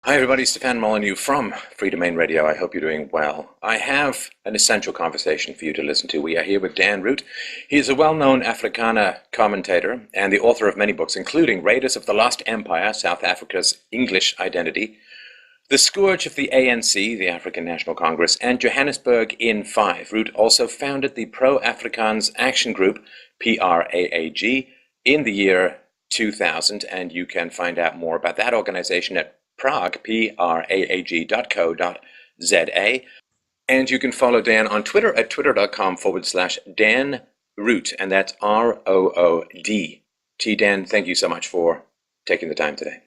Hi everybody, Stefan Molyneux from Free Domain Radio. I hope you're doing well. I have an essential conversation for you to listen to. We are here with Dan Roodt. He is a well-known Africana commentator and the author of many books, including Raiders of the Lost Empire, South Africa's English Identity, The Scourge of the ANC, the African National Congress, and Johannesburg in 5. Roodt also founded the Pro-Afrikaans Action Group, PRAAG, in the year 2000, and you can find out more about that organization at Prague, praag.co.za. And you can follow Dan on Twitter at twitter.com/Dan Roodt, and that's ROOD. Dan, thank you so much for taking the time today.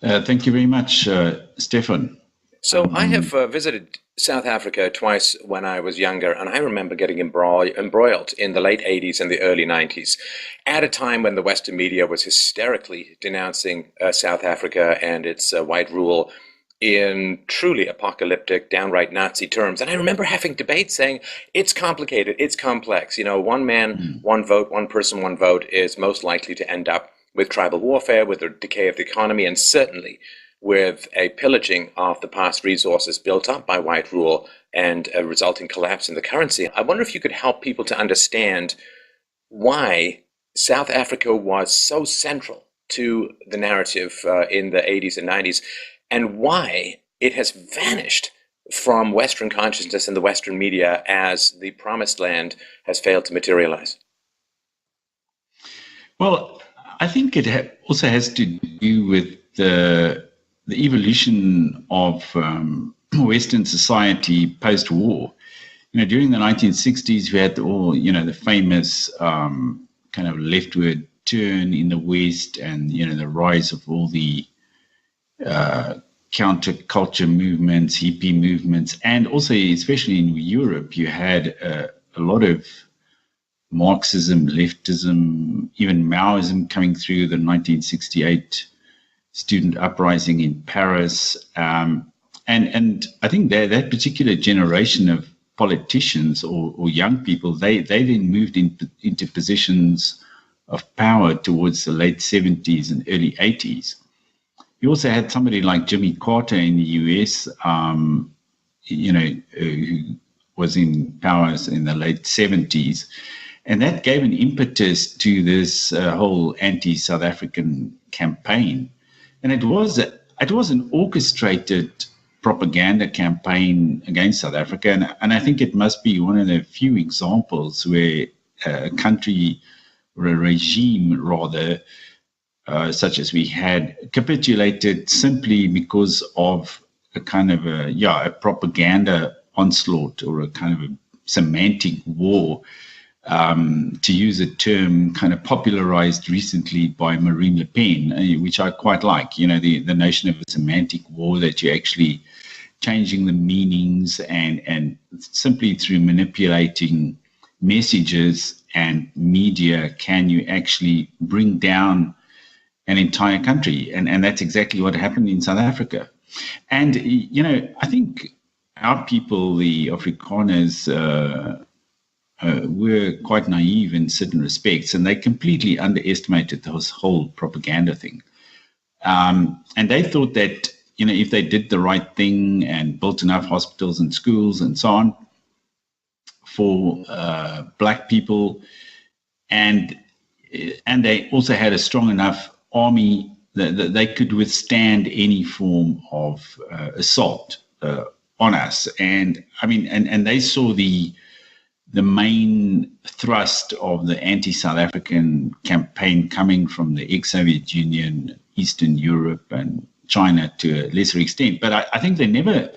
Thank you very much, Stefan. So I have visited South Africa twice when I was younger, and I remember getting embroiled in the late 80s and the early 90s at a time when the Western media was hysterically denouncing South Africa and its white rule in truly apocalyptic, downright Nazi terms. And I remember having debates saying, it's complicated, it's complex. You know, one man, one vote, one person, one vote is most likely to end up with tribal warfare, with the decay of the economy, and certainly with a pillaging of the past resources built up by white rule and a resulting collapse in the currency. I wonder if you could help people to understand why South Africa was so central to the narrative in the 80s and 90s, and why it has vanished from Western consciousness and the Western media as the promised land has failed to materialize. Well, I think it also has to do with the evolution of Western society post-war. You know, during the 1960s, we had the famous kind of leftward turn in the West, and the rise of all the counterculture movements, hippie movements, and also, especially in Europe, you had a lot of Marxism, leftism, even Maoism coming through, the 1968 student uprising in Paris. And I think that particular generation of politicians or young people, they then moved into positions of power towards the late 70s and early 80s. You also had somebody like Jimmy Carter in the US, who was in power in the late 70s. And that gave an impetus to this whole anti-South African campaign. And it was an orchestrated propaganda campaign against South Africa. And I think it must be one of the few examples where a country, or a regime rather, such as we had, capitulated simply because of a kind of a propaganda onslaught, or a kind of a semantic war, to use a term kind of popularized recently by Marine Le Pen, which I quite like, the notion of a semantic war, that you're actually changing the meanings and simply through manipulating messages and media can you actually bring down an entire country. And that's exactly what happened in South Africa. And, I think our people, the Afrikaners, were quite naive in certain respects, and they completely underestimated this whole propaganda thing. And they thought that, if they did the right thing and built enough hospitals and schools and so on for black people, and they also had a strong enough army that they could withstand any form of assault on us. And and they saw the main thrust of the anti-South African campaign coming from the ex-Soviet Union, Eastern Europe, and China to a lesser extent. But I think they never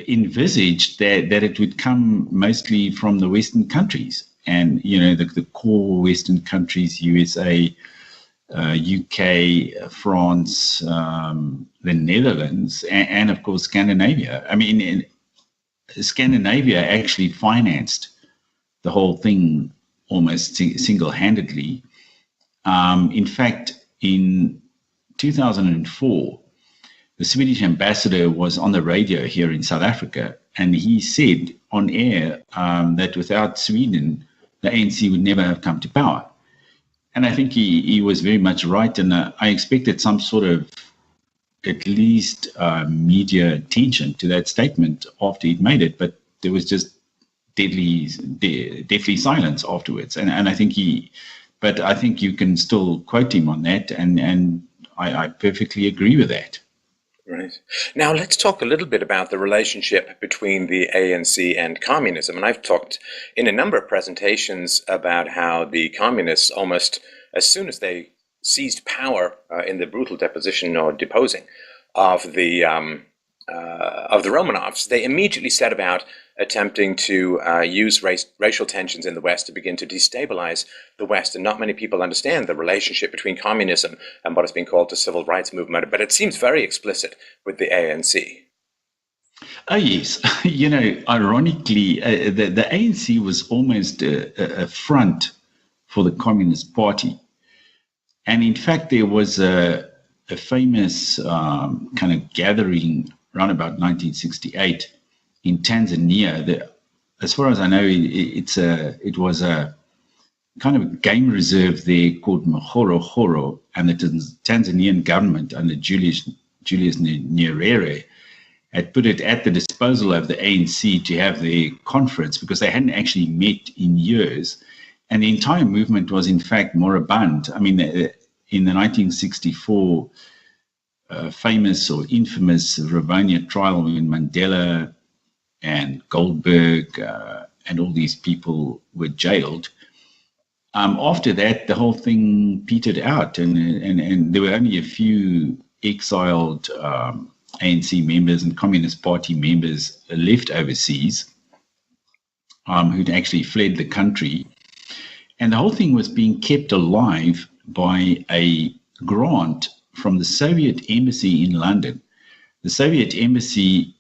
envisaged that it would come mostly from the Western countries. And, the core Western countries, USA, UK, France, the Netherlands, and of course, Scandinavia. Scandinavia actually financed the whole thing almost single-handedly. In fact, in 2004, the Swedish ambassador was on the radio here in South Africa, and he said on air that without Sweden, the ANC would never have come to power. And I think he was very much right, and I expected some sort of at least media attention to that statement after he'd made it, but there was just deathly silence afterwards. And I think I think you can still quote him on that, and I perfectly agree with that. Right. Now, let's talk a little bit about the relationship between the ANC and communism. And I've talked in a number of presentations about how the communists, almost as soon as they seized power in the brutal deposition or deposing of the Romanovs, they immediately set about attempting to use racial tensions in the West to begin to destabilize the West. And not many people understand the relationship between communism and what has been called the civil rights movement, but it seems very explicit with the ANC. Oh, yes. Ironically, the ANC was almost a front for the Communist Party. And in fact, there was a famous kind of gathering around about 1968 in Tanzania. As far as I know, it was a kind of game reserve there called Mahoro, and the Tanzanian government under Julius Nyerere had put it at the disposal of the ANC to have their conference, because they hadn't actually met in years. And the entire movement was, in fact, moribund. I mean, in the 1964 famous or infamous Rivonia trial, when Mandela and Goldberg and all these people were jailed, after that, the whole thing petered out, and there were only a few exiled ANC members and Communist Party members left overseas who'd actually fled the country. And the whole thing was being kept alive by a grant from the Soviet embassy in London. The Soviet embassy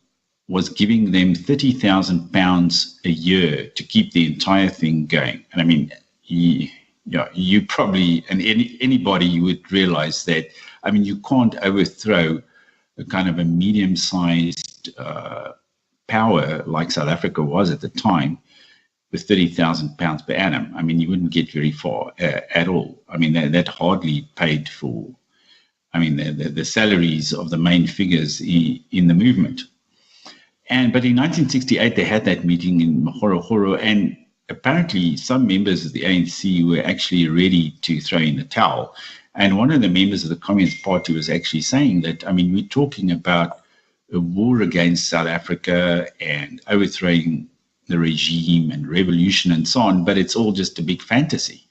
was giving them £30,000 a year to keep the entire thing going. And I mean, you probably, and anybody would realize that, I mean, you can't overthrow a kind of a medium-sized power like South Africa was at the time with £30,000 per annum. I mean, you wouldn't get very far at all. I mean, that hardly paid for, I mean, the salaries of the main figures in the movement. But in 1968, they had that meeting in Mahoro, and apparently some members of the ANC were actually ready to throw in the towel. And one of the members of the Communist Party was actually saying that, I mean, we're talking about a war against South Africa and overthrowing the regime and revolution and so on, but it's all just a big fantasy.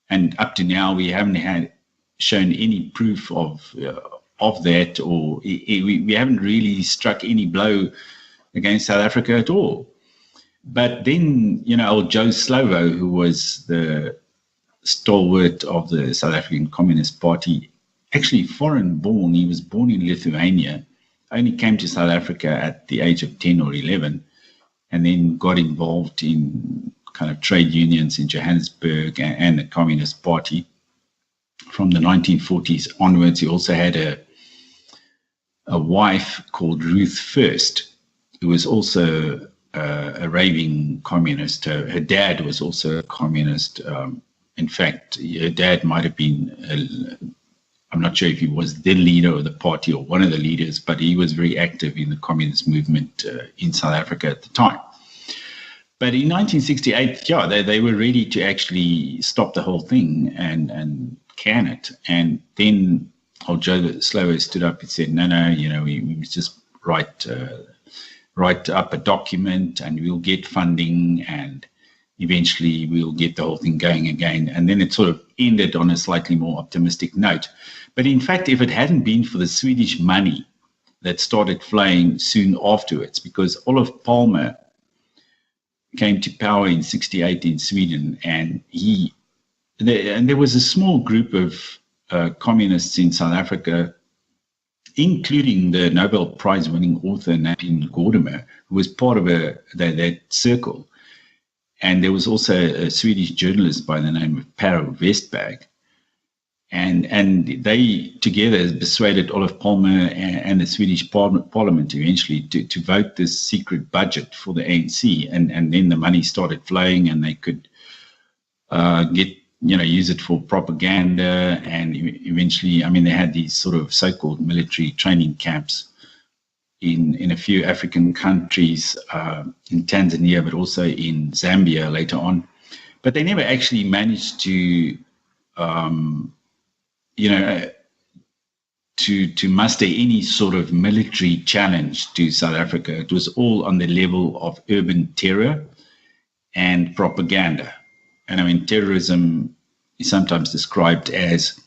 And up to now, we haven't shown any proof of that, or we haven't really struck any blow against South Africa at all. But then, old Joe Slovo, who was the stalwart of the South African Communist Party, actually foreign born. He was born in Lithuania, only came to South Africa at the age of 10 or 11, and then got involved in kind of trade unions in Johannesburg and the Communist Party from the 1940s onwards. He also had a wife called Ruth First, who was also a raving communist. Her dad was also a communist. In fact, her dad might have been, I'm not sure if he was the leader of the party or one of the leaders, but he was very active in the communist movement in South Africa at the time. But in 1968, they were ready to actually stop the whole thing and can it. And then old Joe Slovo stood up and said, no, we just write up a document and we'll get funding and eventually we'll get the whole thing going again. And then it sort of ended on a slightly more optimistic note. But in fact, if it hadn't been for the Swedish money that started flowing soon afterwards, because Olof Palme came to power in 1968 in Sweden, and there was a small group of communists in South Africa, including the Nobel Prize winning author Napin Gordimer, who was part of that circle. And there was also a Swedish journalist by the name of Per Westberg. And they together persuaded Olof Palme and the Swedish parliament eventually to vote this secret budget for the ANC. And then the money started flowing and they could get use it for propaganda. And eventually, I mean, they had these sort of so-called military training camps in a few African countries, in Tanzania, but also in Zambia later on. But they never actually managed to, to muster any sort of military challenge to South Africa. It was all on the level of urban terror and propaganda. And I mean, terrorism is sometimes described as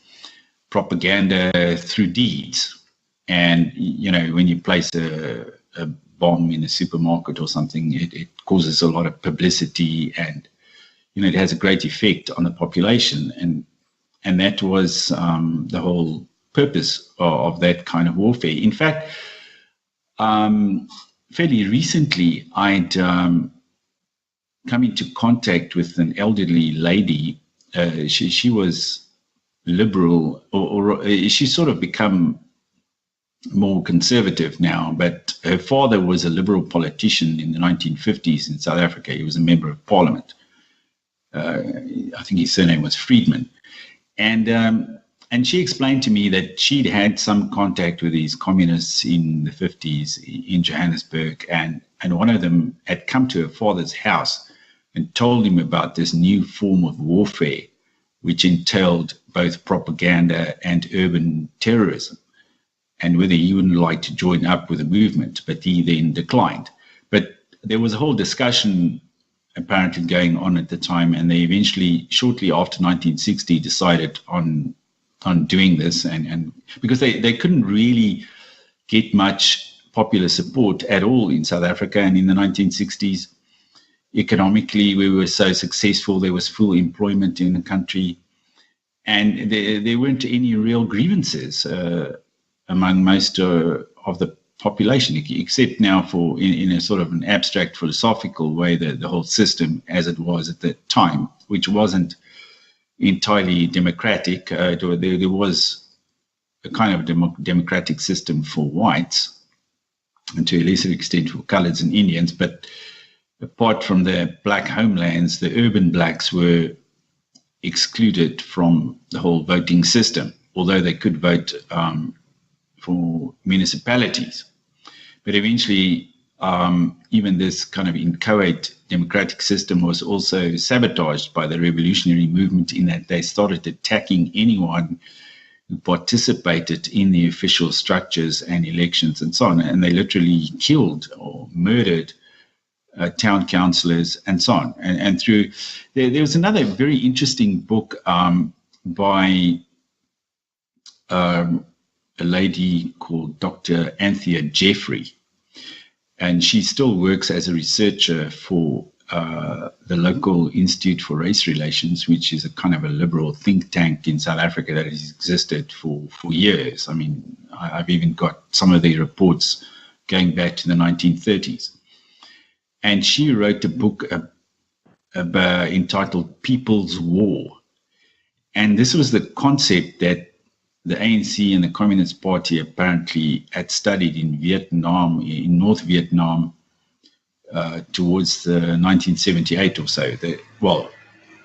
propaganda through deeds. And, when you place a bomb in a supermarket or something, it causes a lot of publicity, and, it has a great effect on the population. And that was the whole purpose of that kind of warfare. In fact, fairly recently, I'd come into contact with an elderly lady. She was liberal, or she's sort of become more conservative now, but her father was a liberal politician in the 1950s in South Africa. He was a member of parliament. I think his surname was Friedman. And she explained to me that she'd had some contact with these communists in the 50s in Johannesburg, and one of them had come to her father's house and told him about this new form of warfare, which entailed both propaganda and urban terrorism, and whether he wouldn't like to join up with the movement, but he then declined. But there was a whole discussion apparently going on at the time, and they eventually, shortly after 1960, decided on doing this, and because they couldn't really get much popular support at all in South Africa. And in the 1960s, economically, we were so successful, there was full employment in the country, and there weren't any real grievances among most of the population, except now in a sort of an abstract philosophical way, the whole system as it was at that time, which wasn't entirely democratic. There was a kind of democratic system for whites, and to a lesser extent for coloreds and Indians. But apart from the black homelands, the urban blacks were excluded from the whole voting system, although they could vote for municipalities. But eventually, even this kind of inchoate democratic system was also sabotaged by the revolutionary movement, in that they started attacking anyone who participated in the official structures and elections and so on. And they literally killed or murdered town councillors and so on. And through there was another very interesting book by a lady called Dr. Anthea Jeffrey, and she still works as a researcher for the local Institute for Race Relations, which is a kind of a liberal think tank in South Africa that has existed for years. I mean, I've even got some of the reports going back to the 1930s. And she wrote a book entitled People's War. And this was the concept that the ANC and the Communist Party apparently had studied in Vietnam, in North Vietnam, towards the 1978 or so.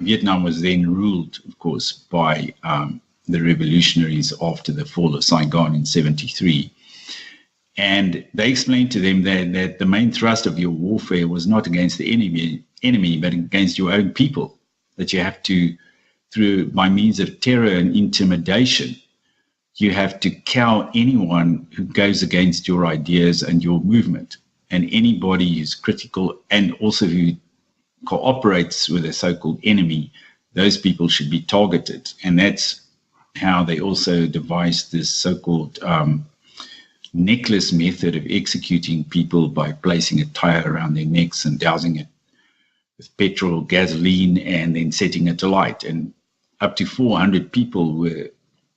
Vietnam was then ruled, of course, by the revolutionaries after the fall of Saigon in 73. And they explained to them that the main thrust of your warfare was not against the enemy, but against your own people, that you have to, by means of terror and intimidation, you have to cow anyone who goes against your ideas and your movement. And anybody who's critical and also who cooperates with a so-called enemy, those people should be targeted. And that's how they also devised this so-called necklace method of executing people by placing a tire around their necks and dousing it with petrol, gasoline, and then setting it alight. And up to 400 people were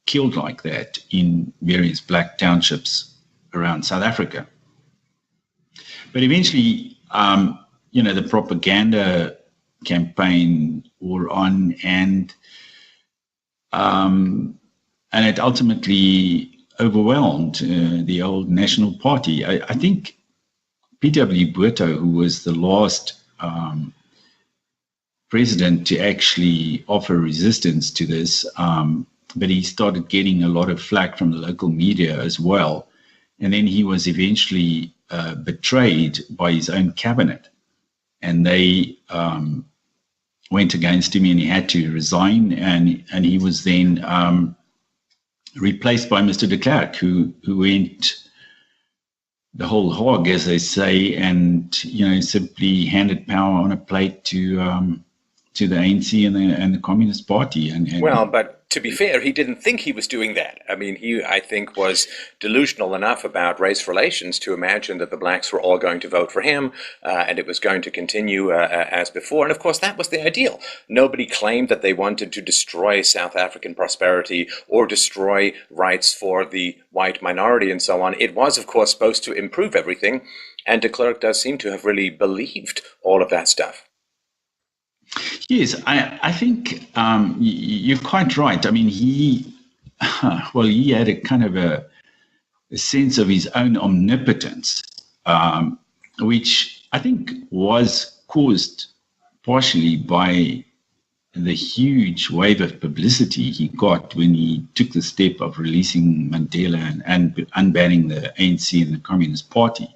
killed like that in various black townships around South Africa. But eventually, the propaganda campaign wore on, and it ultimately overwhelmed the old National Party. I think P.W. Botha, who was the last president to actually offer resistance to this, but he started getting a lot of flack from the local media as well. And then he was eventually betrayed by his own cabinet, and they went against him, and he had to resign. And he was then replaced by Mr. de Klerk, who went the whole hog, as they say, and simply handed power on a plate to the ANC and the Communist Party. Well, but to be fair, he didn't think he was doing that. I mean, he, I think, was delusional enough about race relations to imagine that the blacks were all going to vote for him, and it was going to continue as before. And of course, that was the ideal. Nobody claimed that they wanted to destroy South African prosperity or destroy rights for the white minority and so on. It was, of course, supposed to improve everything. And de Klerk does seem to have really believed all of that stuff. Yes, I think you're quite right. I mean, he had a kind of a sense of his own omnipotence, which I think was caused partially by the huge wave of publicity he got when he took the step of releasing Mandela and unbanning the ANC and the Communist Party.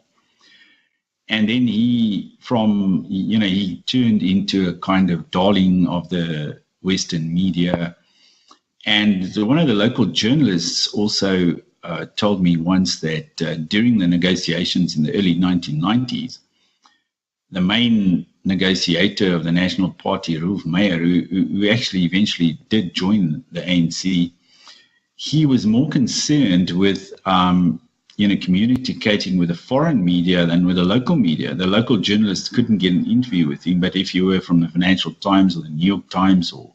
And then he turned into a kind of darling of the Western media. And one of the local journalists also told me once that during the negotiations in the early 1990s, the main negotiator of the National Party, Rolf Meyer, who actually eventually did join the ANC, he was more concerned with communicating with the foreign media than with the local media. The local journalists couldn't get an interview with him, but if you were from the Financial Times or the New York Times or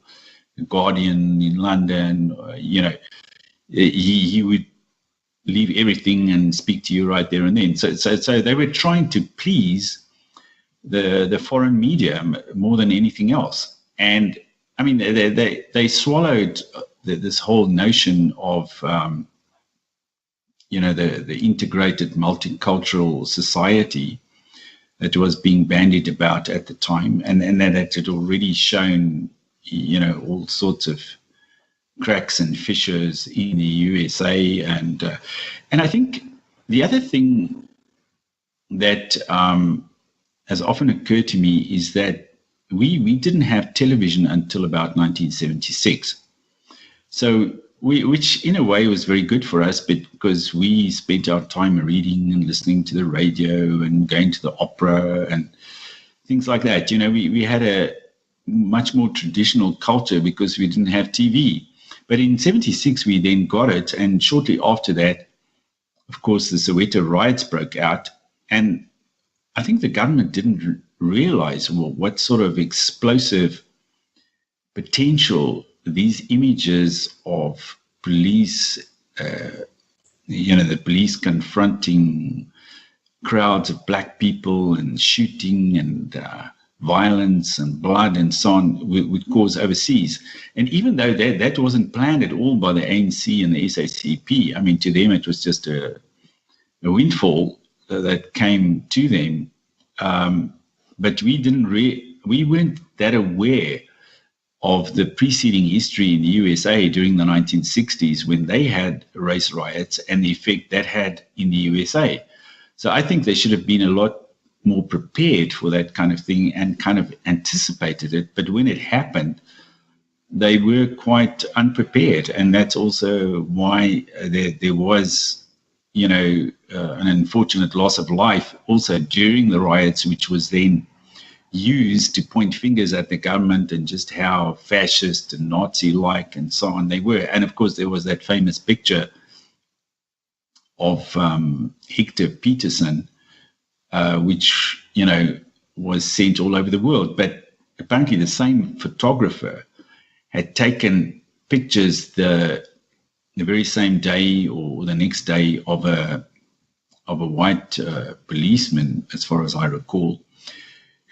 the Guardian in London, he would leave everything and speak to you right there and then. So they were trying to please the foreign media more than anything else. And I mean, they swallowed this whole notion of the integrated multicultural society that was being bandied about at the time, and that had already shown, all sorts of cracks and fissures in the USA. And I think the other thing that has often occurred to me is that we didn't have television until about 1976. So which in a way was very good for us, because we spent our time reading and listening to the radio and going to the opera and things like that. We had a much more traditional culture because we didn't have TV. But in 76, we then got it. And shortly after that, of course, the Soweto riots broke out. And I think the government didn't realize what sort of explosive potential these images of police, the police confronting crowds of black people and shooting and violence and blood and so on would cause overseas. And even though that wasn't planned at all by the ANC and the SACP, I mean, to them it was just a windfall that came to them. But we weren't that aware of the preceding history in the USA during the 1960s when they had race riots and the effect that had in the USA. So I think they should have been a lot more prepared for that kind of thing and kind of anticipated it. But when it happened, they were quite unprepared. And that's also why there was, an unfortunate loss of life also during the riots, which was then used to point fingers at the government and just how fascist and Nazi-like and so on they were. And of course, there was that famous picture of Hector Peterson, which, was sent all over the world. But apparently the same photographer had taken pictures the very same day or the next day of a white policeman, as far as I recall,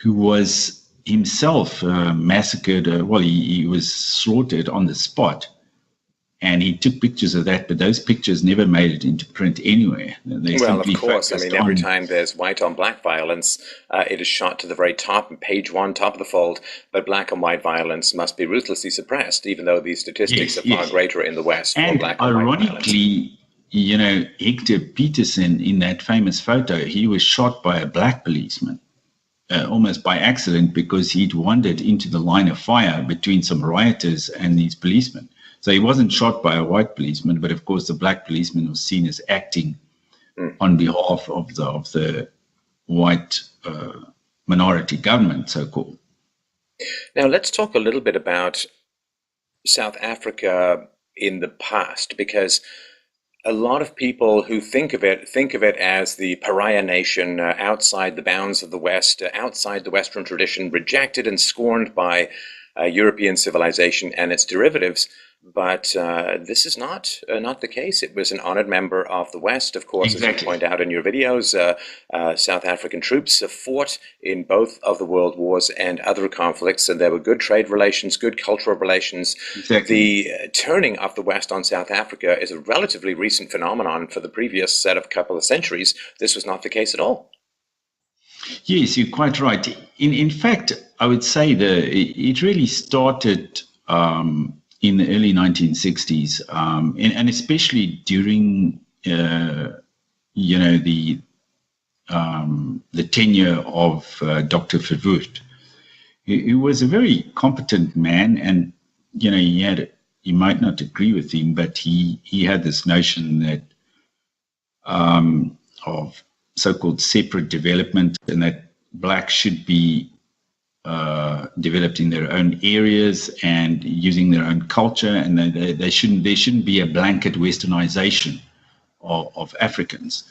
who was himself massacred. He was slaughtered on the spot And he took pictures of that, but those pictures never made it into print anywhere. They Well, of simply course. I focused mean, every on. time there's white on black violence, it is shot to the very top, and page one, top of the fold. But black and white violence must be ruthlessly suppressed, even though these statistics Yes, are far yes. greater in the West for And black and white violence. ironically, Hector Peterson in that famous photo, he was shot by a black policeman, almost by accident, because he'd wandered into the line of fire between some rioters and these policemen. So he wasn't shot by a white policeman, but of course the black policeman was seen as acting on behalf of the white minority government, so-called. Now, let's talk a little bit about South Africa in the past, because a lot of people who think of it as the pariah nation outside the bounds of the West, outside the Western tradition, rejected and scorned by European civilization and its derivatives. But this is not the case. It was an honored member of the West, of course, Exactly. as you point out in your videos. South African troops fought in both of the world wars and other conflicts, and there were good trade relations, good cultural relations. Exactly. The turning of the West on South Africa is a relatively recent phenomenon. For the previous set of couple of centuries, this was not the case at all. Yes, you're quite right. In fact, I would say it really started in the early 1960s, and especially during the tenure of Dr. Verwoerd, who was a very competent man, and you might not agree with him, but he had this notion that of so-called separate development, and that blacks should be developed in their own areas and using their own culture, and there shouldn't be a blanket westernization of Africans.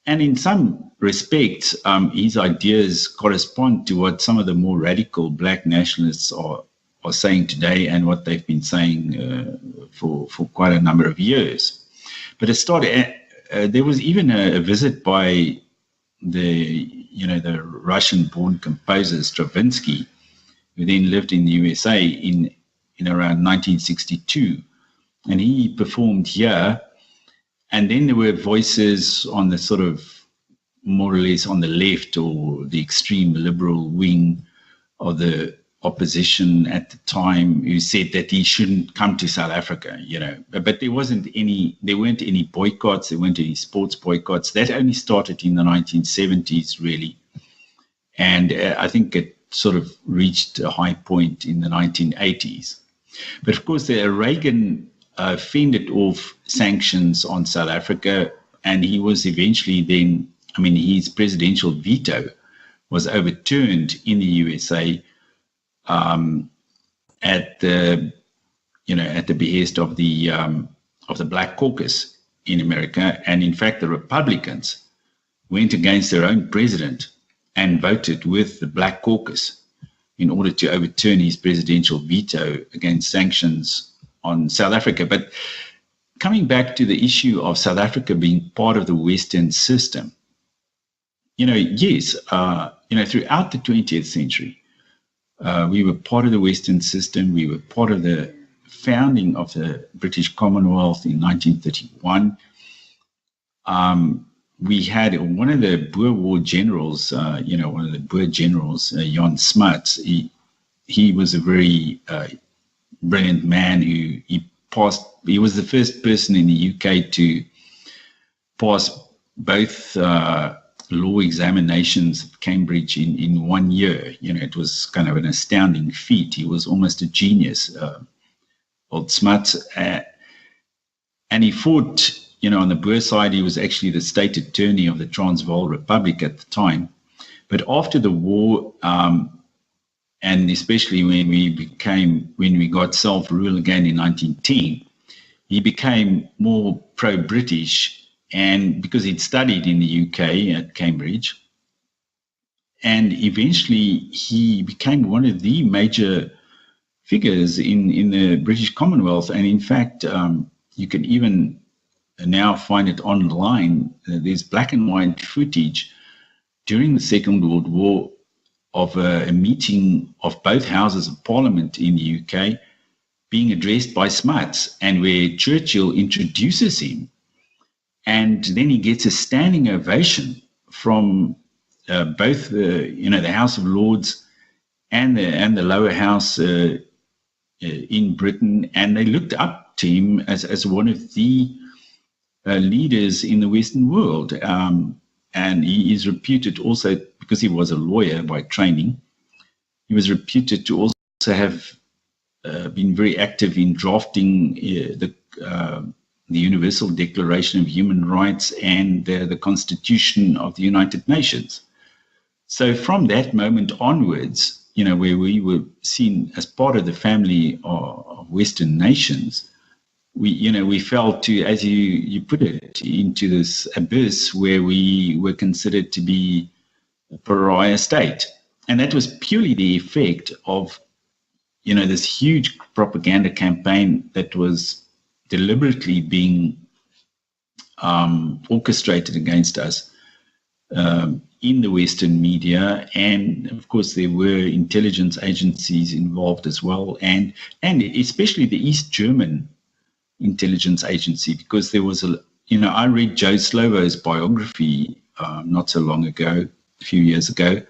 And in some respects, his ideas correspond to what some of the more radical black nationalists are saying today, and what they've been saying for quite a number of years. But it started. There was even a visit by the Russian-born composer Stravinsky, who then lived in the USA in around 1962, and he performed here. And then there were voices on the sort of more or less on the left or the extreme liberal wing of the opposition at the time who said that he shouldn't come to South Africa, But there weren't any boycotts, there weren't any sports boycotts. That only started in the 1970s, really. And I think it sort of reached a high point in the 1980s. But of course, Reagan fended off sanctions on South Africa, and he was eventually his presidential veto was overturned in the USA at the behest of the Black Caucus in America. And in fact, the Republicans went against their own president and voted with the Black Caucus in order to overturn his presidential veto against sanctions on South Africa. But coming back to the issue of South Africa being part of the Western system, yes, throughout the 20th century, we were part of the Western system. We were part of the founding of the British Commonwealth in 1931. We had one of the Boer War generals, Jan Smuts. He was a very brilliant man who he was the first person in the UK to pass both law examinations at Cambridge in 1 year. It was kind of an astounding feat. He was almost a genius, old Smuts. And he fought, on the Boer side, he was actually the state attorney of the Transvaal Republic at the time. But after the war, and especially when we got self-rule again in 1910, he became more pro-British, and because he'd studied in the UK at Cambridge, and eventually he became one of the major figures in the British Commonwealth. And in fact, you can even now find it online. There's black and white footage during the Second World War of a meeting of both houses of Parliament in the UK, being addressed by Smuts, and where Churchill introduces him, and then he gets a standing ovation from both the House of Lords and the lower house in Britain, and they looked up to him as one of the leaders in the Western world. And he is reputed also, because he was a lawyer by training, he was reputed to also have been very active in drafting the Universal Declaration of Human Rights and the Constitution of the United Nations. So from that moment onwards, where we were seen as part of the family of Western nations, we fell to, as you put it, into this abyss where we were considered to be a pariah state. And that was purely the effect of, this huge propaganda campaign that was deliberately being orchestrated against us in the Western media. And of course, there were intelligence agencies involved as well, and especially the East German intelligence agency, because there was I read Joe Slovo's biography not so long ago, a few years ago,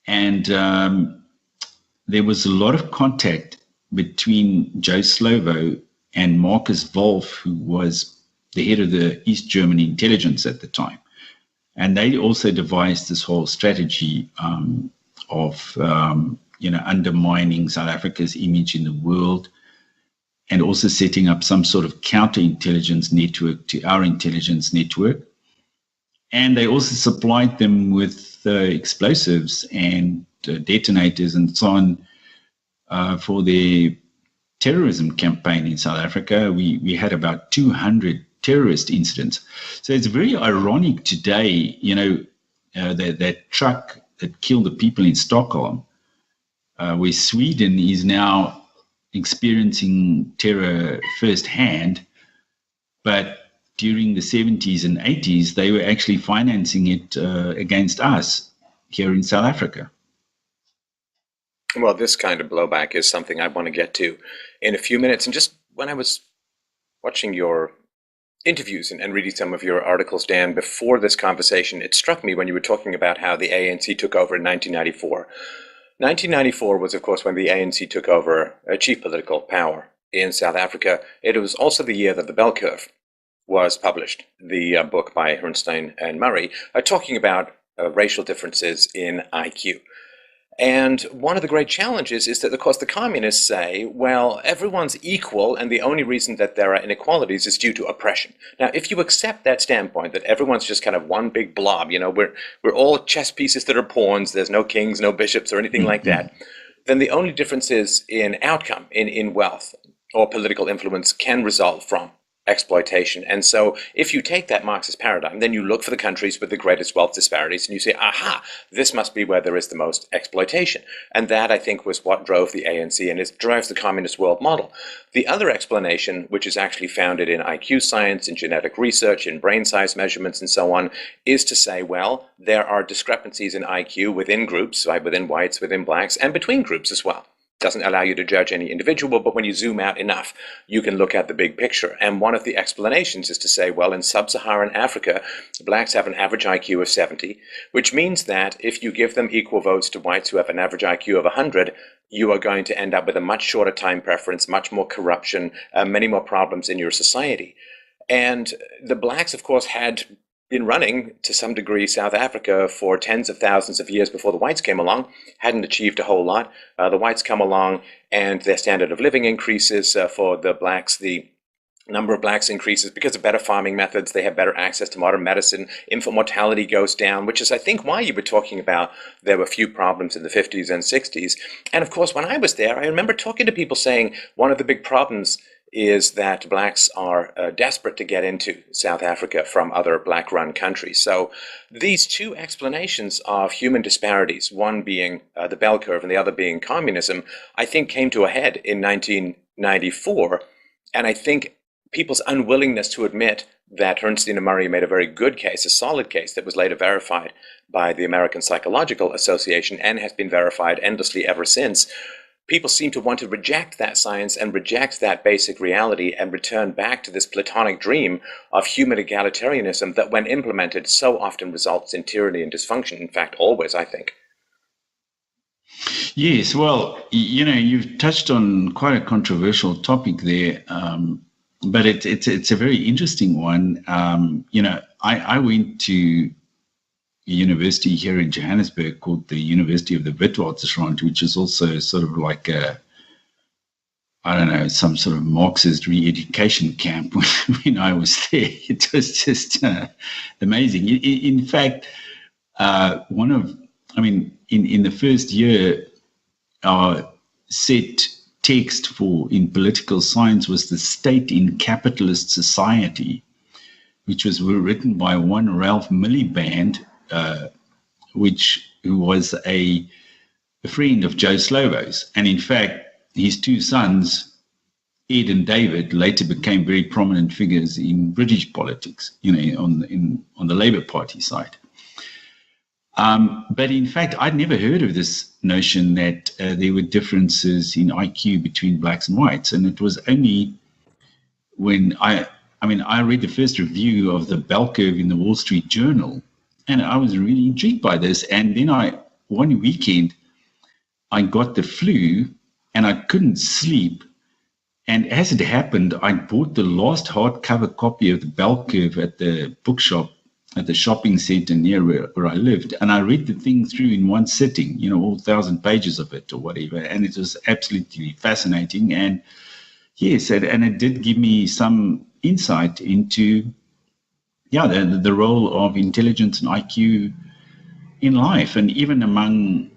and there was a lot of contact between Joe Slovo and Marcus Wolf, who was the head of the East German intelligence at the time. And they also devised this whole strategy of undermining South Africa's image in the world, and also setting up some sort of counterintelligence network to our intelligence network. And they also supplied them with explosives and detonators and so on for their terrorism campaign in South Africa. We had about 200 terrorist incidents. So it's very ironic today, that truck that killed the people in Stockholm, where Sweden is now experiencing terror firsthand, but during the 70s and 80s, they were actually financing it against us here in South Africa. Well, this kind of blowback is something I want to get to in a few minutes. And just when I was watching your interviews and reading some of your articles, Dan, before this conversation, it struck me when you were talking about how the ANC took over in 1994. 1994 was, of course, when the ANC took over chief political power in South Africa. It was also the year that the Bell Curve was published, the book by Herrnstein and Murray, talking about racial differences in IQ. And one of the great challenges is that, of course, the communists say, well, everyone's equal, and the only reason that there are inequalities is due to oppression. Now, if you accept that standpoint, that everyone's just kind of one big blob, we're all chess pieces that are pawns, there's no kings, no bishops, or anything like that, then the only difference is in outcome, in wealth or political influence can result from exploitation. And so if you take that Marxist paradigm, then you look for the countries with the greatest wealth disparities and you say, aha, this must be where there is the most exploitation. And that, I think, was what drove the ANC, and it drives the communist world model. The other explanation, which is actually founded in IQ science, in genetic research, in brain size measurements, and so on, is to say, well, there are discrepancies in IQ within groups, right, within whites, within blacks, and between groups as well. Doesn't allow you to judge any individual, but when you zoom out enough, you can look at the big picture. And one of the explanations is to say, well, in sub-Saharan Africa, blacks have an average IQ of 70, which means that if you give them equal votes to whites who have an average IQ of 100, you are going to end up with a much shorter time preference, much more corruption, many more problems in your society. And the blacks, of course, had been running, to some degree, South Africa for tens of thousands of years before the whites came along, hadn't achieved a whole lot. The whites come along and their standard of living increases. For the blacks, the number of blacks increases because of better farming methods. They have better access to modern medicine. Infant mortality goes down, which is, I think, why you were talking about there were few problems in the 50s and 60s. And of course, when I was there, I remember talking to people saying one of the big problems is that blacks are desperate to get into South Africa from other black-run countries. So these two explanations of human disparities, one being the bell curve and the other being communism, I think came to a head in 1994. And I think people's unwillingness to admit that Herrnstein and Murray made a very good case, a solid case that was later verified by the American Psychological Association and has been verified endlessly ever since. people seem to want to reject that science and reject that basic reality and return back to this Platonic dream of human egalitarianism that, when implemented, so often results in tyranny and dysfunction. In fact, always, I think. Yes, well, you've touched on quite a controversial topic there, but it's a very interesting one. I went to a university here in Johannesburg called the University of the Witwatersrand, which is also sort of like some sort of Marxist re-education camp when I was there. It was just amazing. In fact, in the first year, our set text in political science was The State in Capitalist Society, which was written by one Ralph Miliband, who was a friend of Joe Slovo's. And in fact, his two sons, Ed and David, later became very prominent figures in British politics, on the Labour Party side. But in fact, I'd never heard of this notion that there were differences in IQ between blacks and whites. And it was only when I read the first review of the bell curve in the Wall Street Journal, and I was really intrigued by this. And then one weekend, I got the flu and I couldn't sleep. And as it happened, I bought the last hardcover copy of the bell curve at the bookshop at the shopping center near where I lived. And I read the thing through in one sitting, all 1,000 pages of it or whatever. And it was absolutely fascinating. And yes, and it did give me some insight into, the role of intelligence and IQ in life, and even among,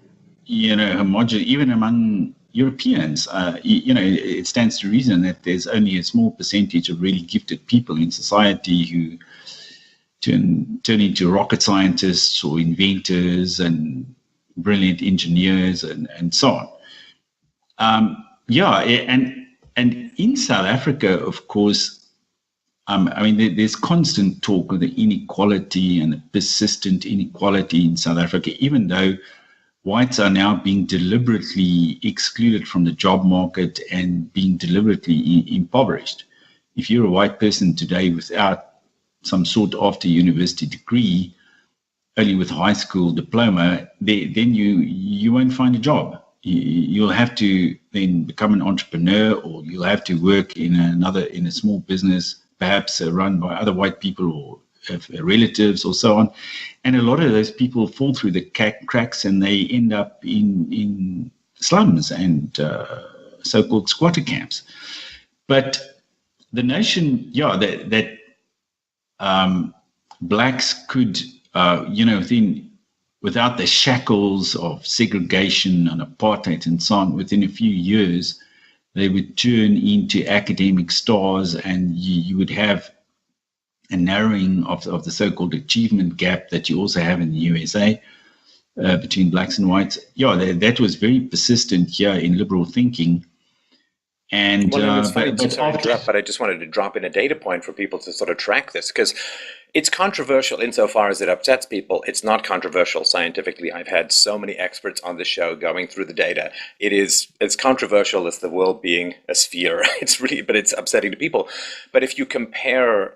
even among Europeans. It stands to reason that there's only a small percentage of really gifted people in society who turn into rocket scientists or inventors and brilliant engineers and so on. And in South Africa, of course, there's constant talk of the inequality and the persistent inequality in South Africa, even though whites are now being deliberately excluded from the job market and being deliberately impoverished. If you're a white person today without some sought after university degree, only with high school diploma, then you won't find a job. You'll have to then become an entrepreneur, or you'll have to work in a small business, perhaps run by other white people or relatives or so on. And a lot of those people fall through the cracks and they end up in slums and so-called squatter camps. But the notion, that blacks could, without the shackles of segregation and apartheid and so on, within a few years, they would turn into academic stars, and you would have a narrowing of the so-called achievement gap that you also have in the USA between blacks and whites. That was very persistent here in liberal thinking. And it's funny to interrupt, but I just wanted to drop in a data point for people to sort of track this, because it's controversial insofar as it upsets people. It's not controversial scientifically. I've had so many experts on the show going through the data. It's controversial as the world being a sphere. But it's upsetting to people. But if you compare,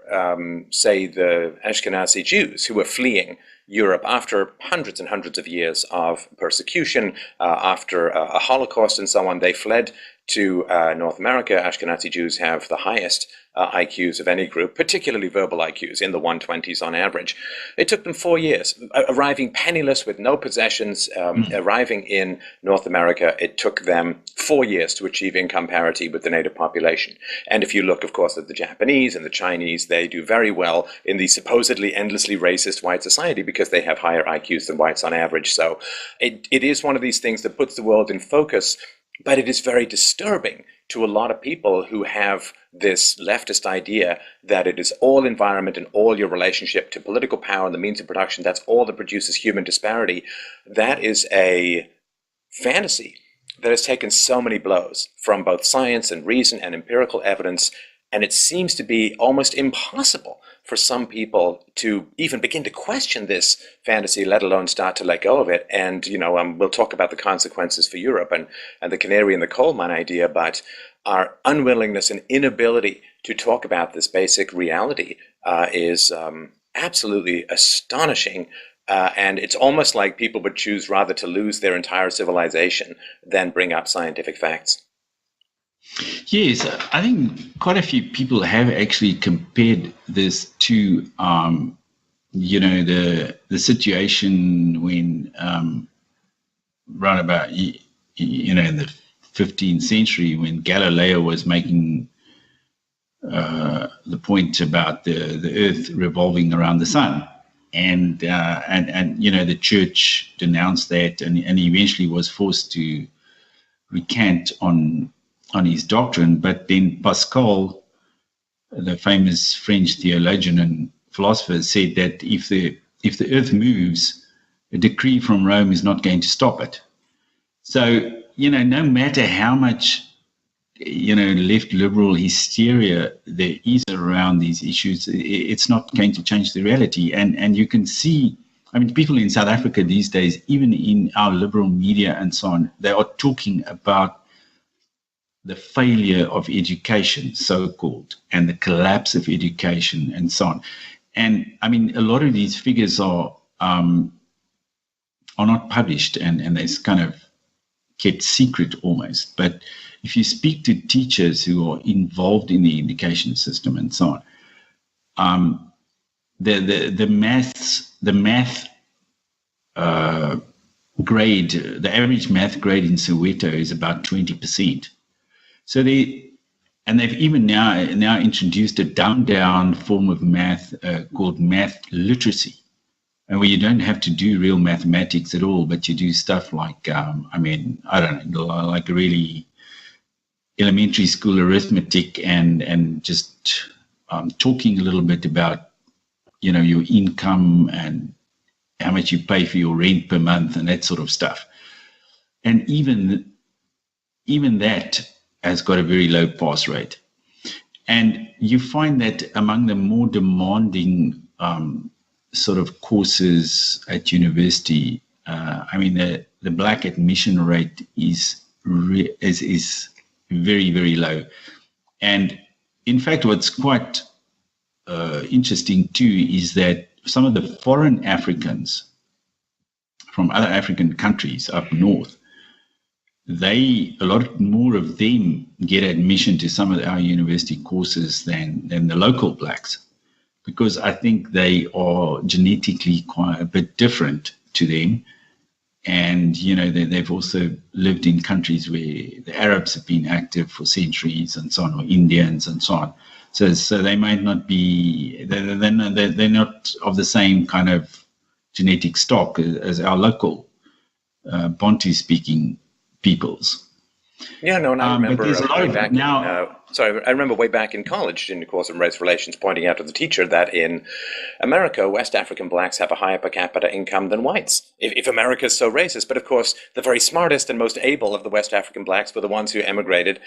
say, the Ashkenazi Jews who were fleeing Europe after hundreds and hundreds of years of persecution, after a Holocaust and so on, they fled to North America. Ashkenazi Jews have the highest IQs of any group, particularly verbal IQs, in the 120s on average. It took them 4 years, arriving penniless with no possessions, arriving in North America. It took them 4 years to achieve income parity with the native population. And if you look, of course, at the Japanese and the Chinese, they do very well in the supposedly endlessly racist white society because they have higher IQs than whites on average. So it is one of these things that puts the world in focus. But it is very disturbing to a lot of people who have this leftist idea that it is all environment and all your relationship to political power and the means of production. That's all that produces human disparity. That is a fantasy that has taken so many blows from both science and reason and empirical evidence. And it seems to be almost impossible for some people to even begin to question this fantasy, let alone start to let go of it. And, we'll talk about the consequences for Europe and the canary in the coal mine idea, but our unwillingness and inability to talk about this basic reality is absolutely astonishing. And it's almost like people would choose rather to lose their entire civilization than bring up scientific facts. Yes, I think quite a few people have actually compared this to, the situation when, right about, in the 15th century, when Galileo was making the point about the Earth revolving around the sun, and the church denounced that, and eventually was forced to recant on his doctrine. But then Pascal, the famous French theologian and philosopher, said that if the Earth moves, a decree from Rome is not going to stop it. So no matter how much left liberal hysteria there is around these issues, it's not going to change the reality. And you can see, people in South Africa these days, even in our liberal media and so on, they are talking about the failure of education, so-called, and the collapse of education and so on. And a lot of these figures are not published, and they're kind of kept secret almost. But if you speak to teachers who are involved in the education system and so on, the math grade, the average math grade in Soweto is about 20%. So they've even now introduced a dumbed-down form of math called math literacy, and where you don't have to do real mathematics at all, but you do stuff like, I don't know, like really elementary school arithmetic and just talking a little bit about, your income and how much you pay for your rent per month and that sort of stuff. And even that has got a very low pass rate. And you find that among the more demanding sort of courses at university, the black admission rate is very, very low. And in fact, what's quite interesting too is that some of the foreign Africans from other African countries up north, a lot more of them get admission to some of our university courses than the local blacks, because I think they are genetically quite a bit different to them. And, they've also lived in countries where the Arabs have been active for centuries and so on, or Indians and so on. So they might not be, they're not of the same kind of genetic stock as our local Bantu-speaking peoples. Yeah, no, and I remember I remember way back in college in the course of race relations pointing out to the teacher that in America, West African blacks have a higher per capita income than whites, if America is so racist. But of course, the very smartest and most able of the West African blacks were the ones who emigrated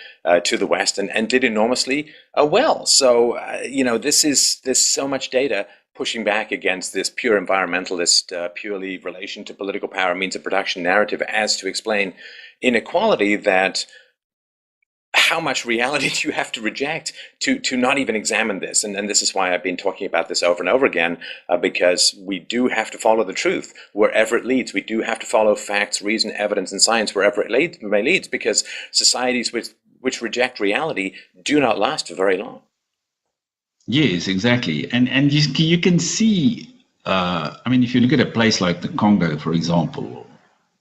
to the West and did enormously well. So, there's so much data pushing back against this pure environmentalist, purely relation to political power, means of production narrative as to explain inequality, that how much reality do you have to reject to not even examine this? And this is why I've been talking about this over and over again, because we do have to follow the truth wherever it leads. We do have to follow facts, reason, evidence, and science wherever it leads, because societies which reject reality do not last for very long. Yes, exactly. And you can see, if you look at a place like the Congo, for example,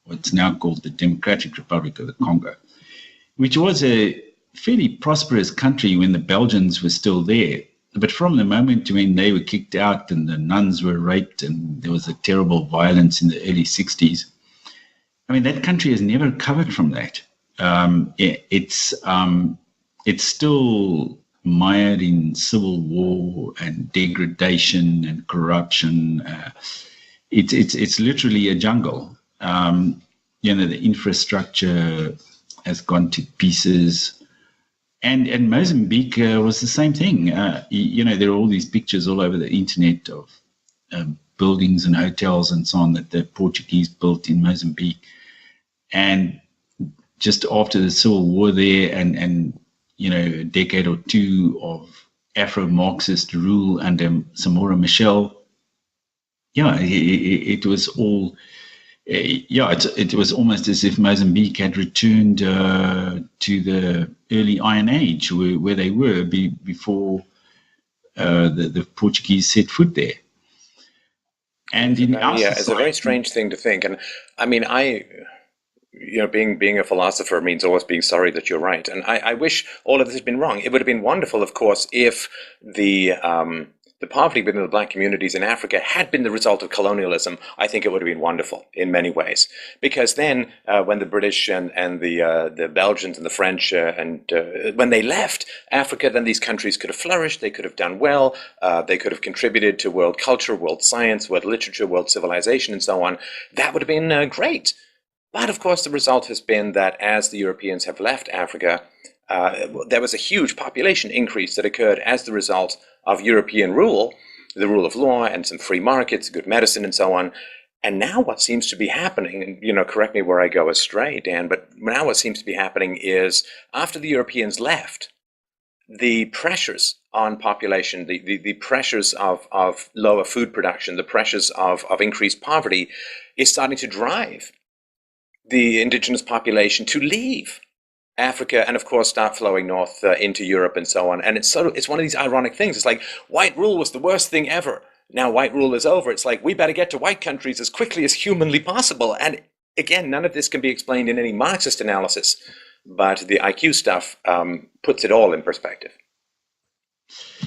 what's now called the Democratic Republic of the Congo, which was a fairly prosperous country when the Belgians were still there. But from the moment when they were kicked out and the nuns were raped and there was a terrible violence in the early 60s, that country has never recovered from that. It's still mired in civil war and degradation and corruption. It's literally a jungle. The infrastructure has gone to pieces. And Mozambique was the same thing. There are all these pictures all over the internet of buildings and hotels and so on that the Portuguese built in Mozambique. And just after the Civil War there and a decade or two of Afro-Marxist rule under Samora Machel, it was all... it was almost as if Mozambique had returned to the early Iron Age, where they were before the Portuguese set foot there. And it's a very strange thing to think. And I mean, being a philosopher means always being sorry that you're right. And I wish all of this had been wrong. It would have been wonderful, of course, if the poverty within the black communities in Africa had been the result of colonialism. I think it would have been wonderful in many ways, because then when the British and the Belgians and the French when they left Africa, then these countries could have flourished. They could have done well. They could have contributed to world culture, world science, world literature, world civilization, and so on. That would have been great. But of course, the result has been that as the Europeans have left Africa, there was a huge population increase that occurred as the result of European rule, the rule of law, and some free markets, good medicine, and so on. And now what seems to be happening, and correct me where I go astray, Dan, but now what seems to be happening is after the Europeans left, the pressures on population, the pressures of lower food production, the pressures of increased poverty is starting to drive the indigenous population to leave Africa and, of course, start flowing north into Europe and so on. And it's one of these ironic things. It's like white rule was the worst thing ever. Now white rule is over. It's like we better get to white countries as quickly as humanly possible. And again, none of this can be explained in any Marxist analysis, but the IQ stuff puts it all in perspective.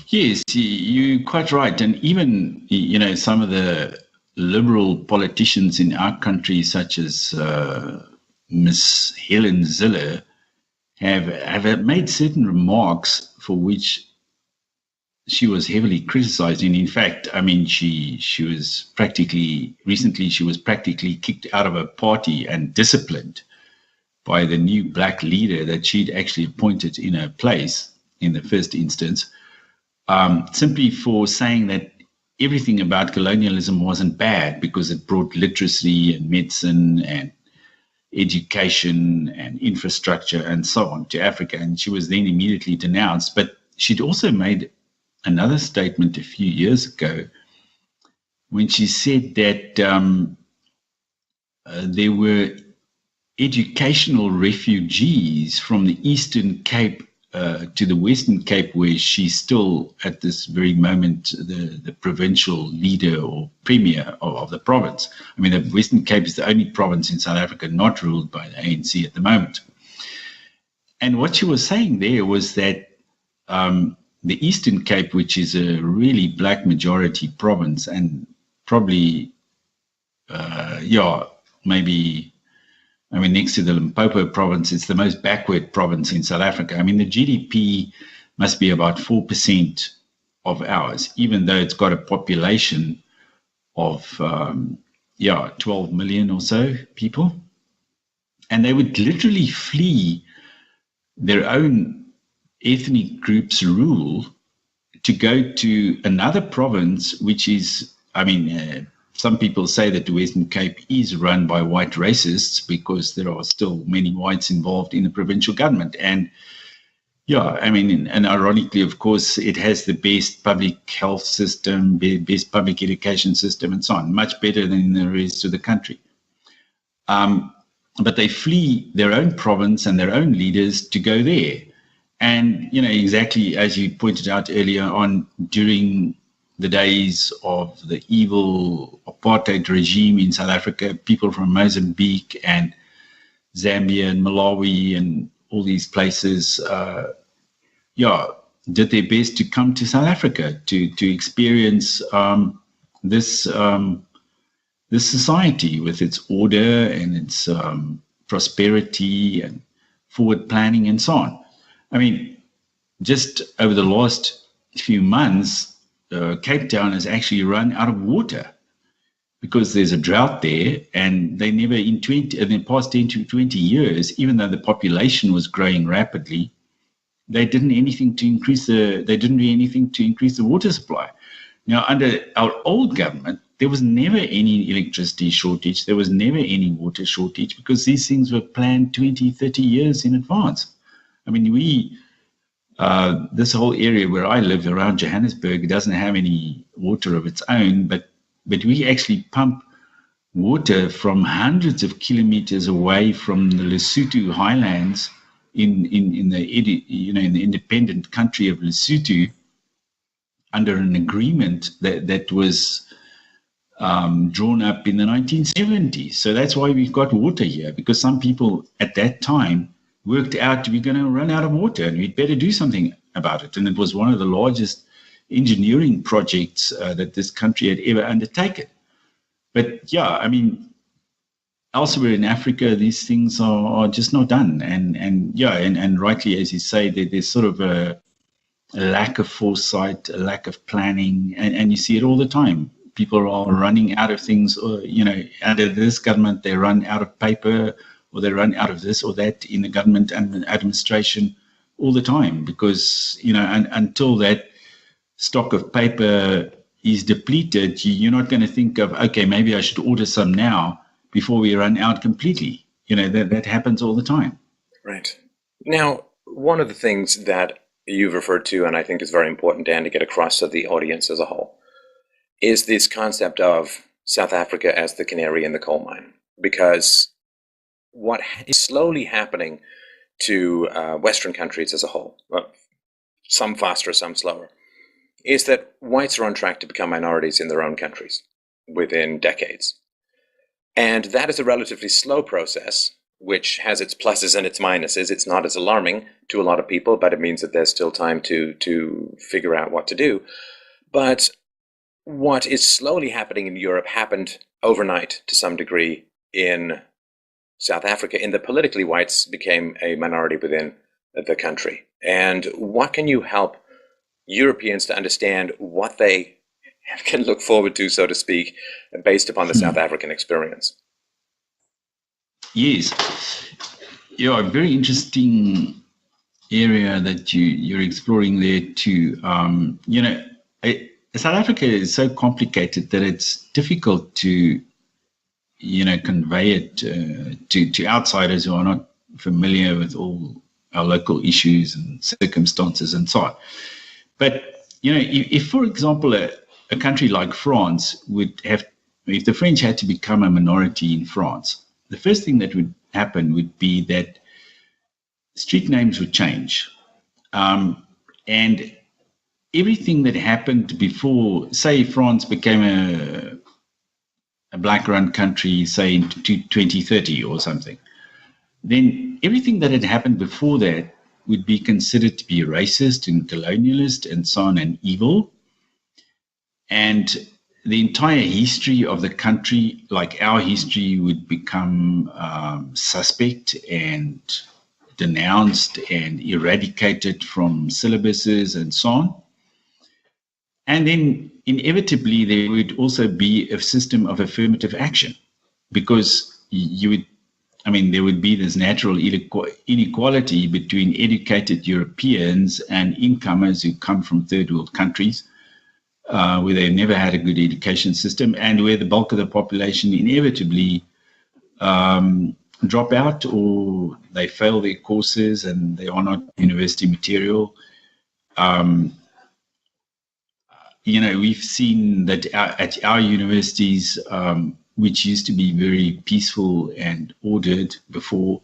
Yes, you're quite right. And even, some of the liberal politicians in our country, such as Miss Helen Zille, have made certain remarks for which she was heavily criticized. And in fact, I mean, she was practically kicked out of a party and disciplined by the new black leader that she'd actually appointed in her place in the first instance, simply for saying that everything about colonialism wasn't bad because it brought literacy and medicine and education and infrastructure and so on to Africa. And she was then immediately denounced. But she'd also made another statement a few years ago when she said that there were educational refugees from the Eastern Cape to the Western Cape, where she's still at this very moment the provincial leader or premier of the province. I mean, the Western Cape is the only province in South Africa not ruled by the ANC at the moment. And what she was saying there was that the Eastern Cape, which is a really black majority province, and probably, next to the Limpopo province, it's the most backward province in South Africa. I mean, the GDP must be about 4% of ours, even though it's got a population of, 12 million or so people. And they would literally flee their own ethnic group's rule to go to another province, which is, some people say that the Western Cape is run by white racists because there are still many whites involved in the provincial government. And and ironically, of course, it has the best public health system, best public education system, and so on, much better than the rest of the country. But they flee their own province and their own leaders to go there. And, exactly as you pointed out earlier on, during the days of the evil apartheid regime in South Africa, people from Mozambique and Zambia and Malawi and all these places, did their best to come to South Africa to experience this society with its order and its prosperity and forward planning and so on. I mean, just over the last few months, Cape Town has actually run out of water because there's a drought there, and they never in the past 10 to 20 years, even though the population was growing rapidly they didn't anything to increase they didn't do anything to increase the water supply. Now, under our old government, there was never any electricity shortage. There was never any water shortage because these things were planned 20, 30 years in advance. I mean, this whole area where I live around Johannesburg doesn't have any water of its own, but we actually pump water from hundreds of kilometers away from the Lesotho highlands in the independent country of Lesotho, under an agreement that was drawn up in the 1970s. So that's why we've got water here, because some people at that time worked out we're going to run out of water and we'd better do something about it. And it was one of the largest engineering projects that this country had ever undertaken. But yeah, I mean, elsewhere in Africa, these things are just not done. And rightly, as you say, there's sort of a lack of foresight, a lack of planning, and you see it all the time. People are running out of things, or, under this government, they run out of paper, or they run out of this or that in the government and administration all the time, because, until that stock of paper is depleted, you're not going to think of, okay, maybe I should order some now before we run out completely. That happens all the time. Right. Now, one of the things that you've referred to, and I think is very important, Dan, to get across to the audience as a whole, is this concept of South Africa as the canary in the coal mine. Because what is slowly happening to Western countries as a whole, some faster, some slower, is that whites are on track to become minorities in their own countries within decades. And that is a relatively slow process, which has its pluses and its minuses. It's not as alarming to a lot of people, but it means that there's still time to figure out what to do. But what is slowly happening in Europe happened overnight to some degree in South Africa, in that politically whites became a minority within the country. And what can you help Europeans to understand what they can look forward to, so to speak, based upon the South African experience? Yes. Yeah, a very interesting area that you're exploring there too. South Africa is so complicated that it's difficult to, convey it to outsiders who are not familiar with all our local issues and circumstances and so on. But, if for example, a country like France would have, if the French had to become a minority in France, the first thing that would happen would be that street names would change. And everything that happened before, say France became a black-run country, say in 2030 or something, then everything that had happened before that would be considered to be racist and colonialist and so on and evil. And the entire history of the country, like our history, would become suspect and denounced and eradicated from syllabuses and so on. And then inevitably there would also be a system of affirmative action, because there would be this natural inequality between educated Europeans and incomers who come from third world countries, where they've never had a good education system, and where the bulk of the population inevitably drop out, or they fail their courses and they are not university material. We've seen that at our universities, which used to be very peaceful and ordered before,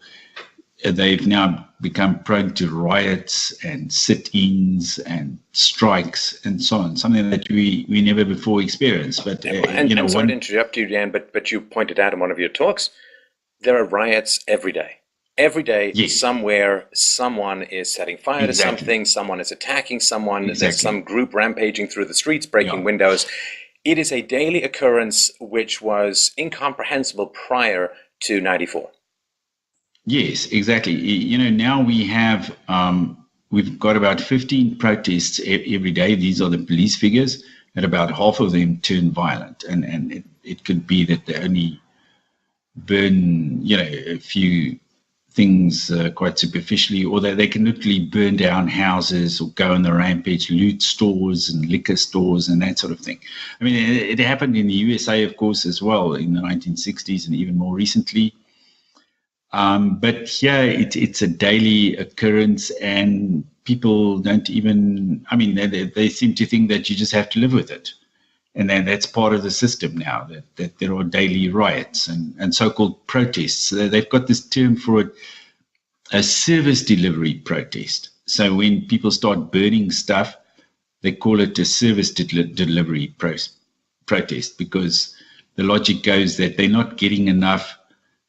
they've now become prone to riots and sit-ins and strikes and so on, something that we never before experienced. But I'm sorry to interrupt you, Dan, but you pointed out in one of your talks, there are riots every day. Every day, yes. Somewhere, someone is setting fire to something, someone is attacking someone, there's some group rampaging through the streets, breaking windows. It is a daily occurrence which was incomprehensible prior to 94. Yes, exactly. Now we've got about 15 protests every day. These are the police figures, and about half of them turn violent. And it could be that they only burn, a few things quite superficially, or they can literally burn down houses or go on the rampage, loot stores and liquor stores and that sort of thing. I mean, it happened in the USA, of course, as well in the 1960s and even more recently. But here it's a daily occurrence, and people don't even, I mean, they seem to think that you just have to live with it. And then that's part of the system now, that there are daily riots and so-called protests. They've got this term for it, a service delivery protest. So when people start burning stuff, they call it a service delivery protest, because the logic goes that they're not getting enough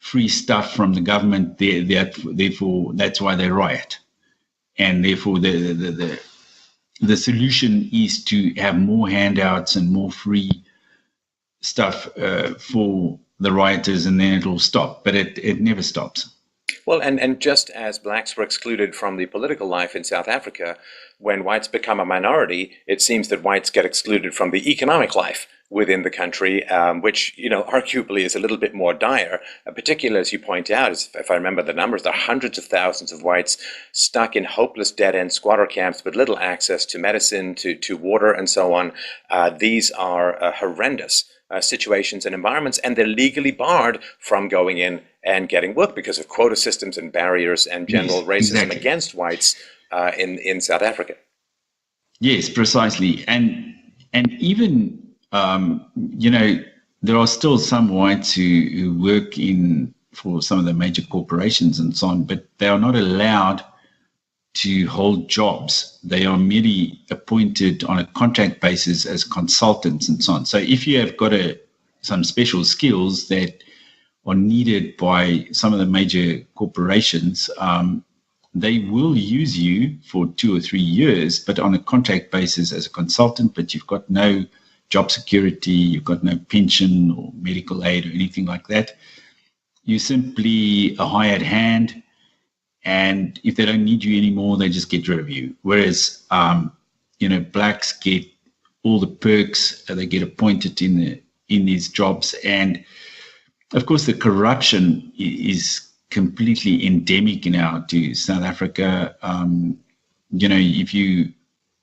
free stuff from the government. Therefore, that's why they riot. And therefore, the solution is to have more handouts and more free stuff for the rioters, and then it'll stop. But it never stops. Well, and just as blacks were excluded from the political life in South Africa, when whites become a minority, it seems that whites get excluded from the economic life within the country, which, arguably is a little bit more dire. Particularly, as you point out, if I remember the numbers, there are hundreds of thousands of whites stuck in hopeless dead-end squatter camps with little access to medicine, to water, and so on. These are horrendous situations and environments, and they're legally barred from going in and getting work because of quota systems and barriers and general racism against whites in South Africa. Yes, precisely. And even, there are still some whites who work for some of the major corporations and so on, but they are not allowed to hold jobs. They are merely appointed on a contract basis as consultants and so on. So if you have got some special skills that are needed by some of the major corporations, they will use you for 2 or 3 years, but on a contract basis as a consultant, but you've got no job security, you've got no pension or medical aid or anything like that. You're simply a hired hand, and if they don't need you anymore, they just get rid of you. Whereas, blacks get all the perks, they get appointed in these jobs, and of course, the corruption is completely endemic now to South Africa. If you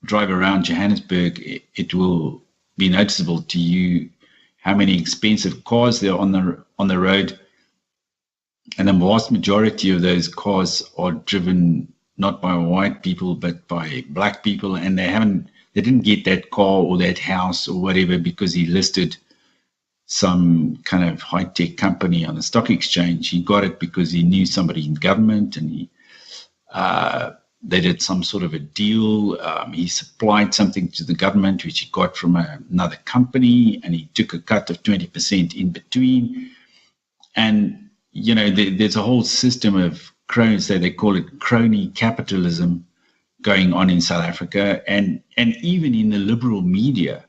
drive around Johannesburg, it will be noticeable to you how many expensive cars there are on the road, and the vast majority of those cars are driven not by white people but by black people, and they didn't get that car or that house or whatever because he listed some kind of high-tech company on the stock exchange. He got it because he knew somebody in government, and they did some sort of a deal. He supplied something to the government, which he got from another company, and he took a cut of 20% in between. And, there's a whole system of cronies, they call it crony capitalism, going on in South Africa. And even in the liberal media,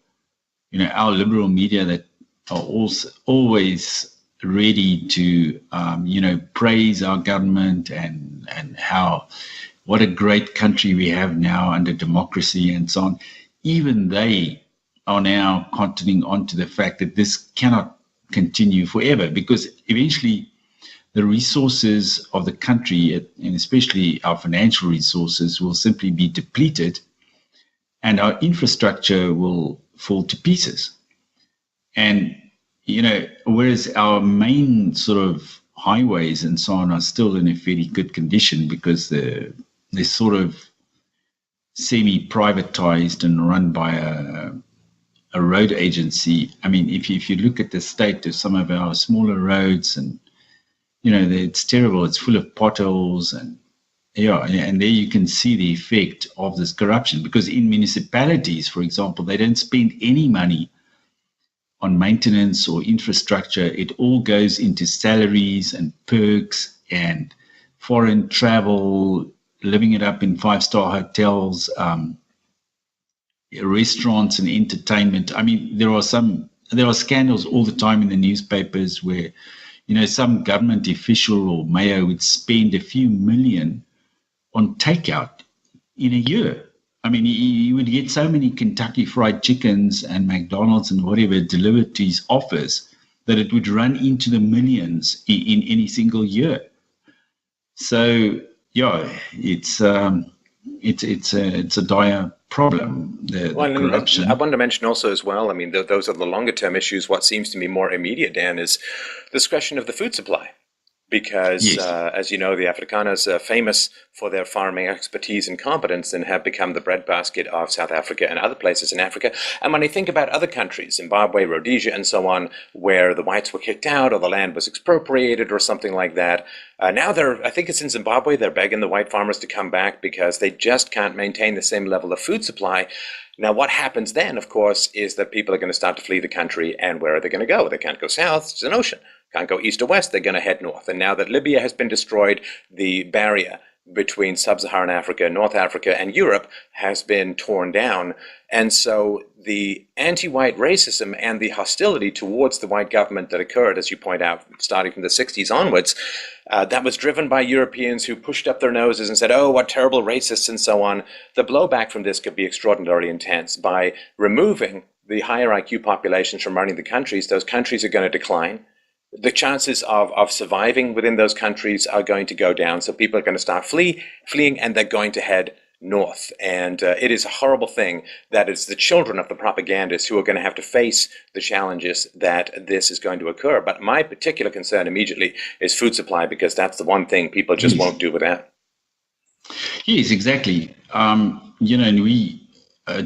our liberal media that are also always ready to, praise our government and what a great country we have now under democracy and so on. Even they are now continuing on to the fact that this cannot continue forever, because eventually the resources of the country, and especially our financial resources, will simply be depleted, and our infrastructure will fall to pieces. And, whereas our main sort of highways and so on are still in a fairly good condition because they're sort of semi-privatized and run by a road agency. I mean, if you look at the state of some of our smaller roads, and, it's terrible. It's full of potholes, and there you can see the effect of this corruption, because in municipalities, for example, they don't spend any money on maintenance or infrastructure. It all goes into salaries and perks and foreign travel, living it up in 5-star hotels, restaurants and entertainment. I mean, there are scandals all the time in the newspapers where, some government official or mayor would spend a few million on takeout in a year. I mean, he would get so many Kentucky Fried Chickens and McDonald's and whatever delivered to his office that it would run into the millions in any single year. So yeah, it's a dire problem, the Well, and I corruption. wanted to mention also as well, I mean, those are the longer term issues. What seems to me more immediate, Dan, is this question of the food supply. Because, Yes. as you know, the Afrikaners are famous for their farming expertise and competence and have become the breadbasket of South Africa and other places in Africa. And when I think about other countries, Zimbabwe, Rhodesia, and so on, where the whites were kicked out or the land was expropriated or something like that, now I think it's in Zimbabwe, they're begging the white farmers to come back because they just can't maintain the same level of food supply. Now, what happens then, of course, is that people are going to start to flee the country, and where are they going to go? They can't go south, it's an ocean. Can't go east or west, they're going to head north. And now that Libya has been destroyed, the barrier between sub-Saharan Africa, North Africa, and Europe has been torn down. And so the anti-white racism and the hostility towards the white government that occurred, as you point out, starting from the 60s onwards, that was driven by Europeans who pushed up their noses and said, oh, what terrible racists, and so on. The blowback from this could be extraordinarily intense. By removing the higher IQ populations from running the countries, those countries are going to decline. The chances of surviving within those countries are going to go down. So people are going to start fleeing, and they're going to head north. And it is a horrible thing that it's the children of the propagandists who are going to have to face the challenges that this is going to occur. But my particular concern immediately is food supply, because that's the one thing people just Yes. won't do without. Yes, exactly. And we,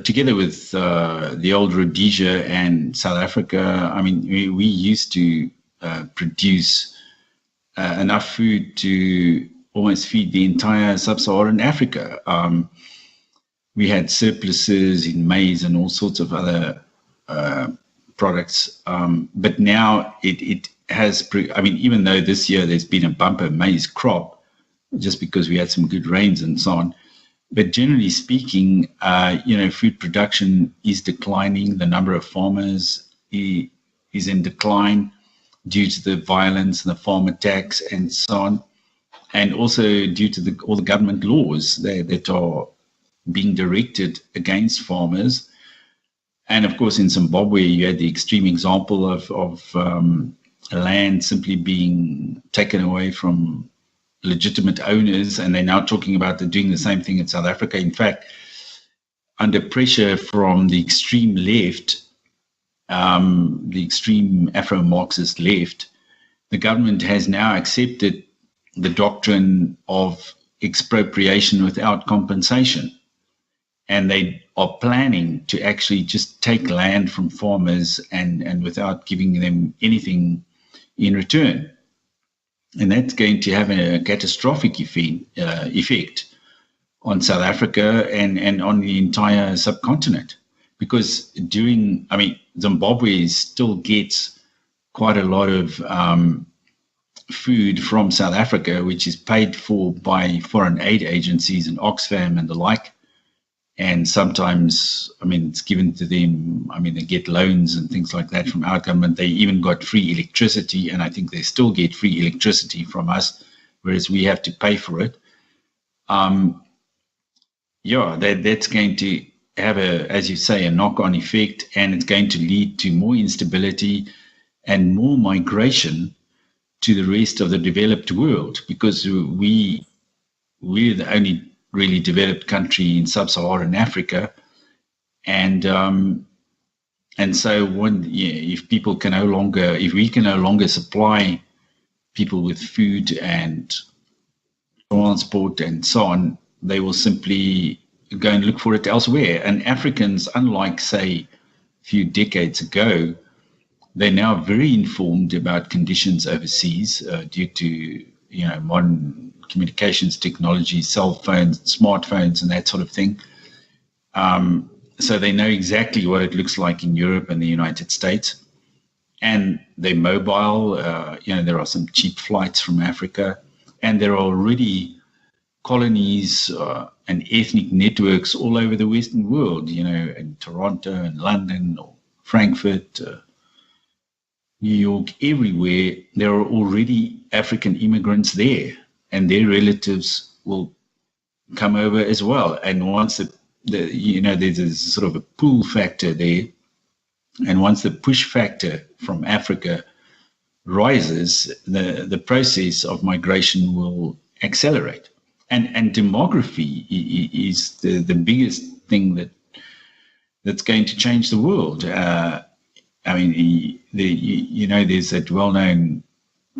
together with the old Rhodesia and South Africa, I mean, we used to produce enough food to almost feed the entire sub-Saharan Africa. We had surpluses in maize and all sorts of other products. But now it has, I mean, even though this year there's been a bumper maize crop, just because we had some good rains and so on. But generally speaking, food production is declining. The number of farmers is in decline due to the violence and the farm attacks and so on. And also due to all the government laws that are being directed against farmers. And of course, in Zimbabwe, you had the extreme example of land simply being taken away from legitimate owners, and they're now talking about they're doing the same thing in South Africa. In fact, under pressure from the extreme left, the extreme Afro-Marxist left, the government has now accepted the doctrine of expropriation without compensation. And they are planning to actually just take land from farmers and without giving them anything in return. And that's going to have a catastrophic effect on South Africa and on the entire subcontinent. Because Zimbabwe still gets quite a lot of food from South Africa, which is paid for by foreign aid agencies and Oxfam and the like. And sometimes, it's given to them. They get loans and things like that from our government. They even got free electricity, and I think they still get free electricity from us, whereas we have to pay for it. That's going to have as you say, a knock-on effect, and it's going to lead to more instability and more migration to the rest of the developed world, because we're the only really developed country in sub-Saharan Africa, and so if we can no longer supply people with food and transport and so on, they will simply go and look for it elsewhere. And Africans, unlike say a few decades ago, they're now very informed about conditions overseas due to modern communications technology, cell phones, smartphones, and that sort of thing. So they know exactly what it looks like in Europe and the United States. And they're mobile. There are some cheap flights from Africa. And there are already colonies and ethnic networks all over the Western world, in Toronto and London or Frankfurt, New York, everywhere. There are already African immigrants there, and their relatives will come over as well. And once there's a sort of a pull factor there, and once the push factor from Africa rises, the process of migration will accelerate. And demography is the biggest thing that's going to change the world. I mean, there's that well-known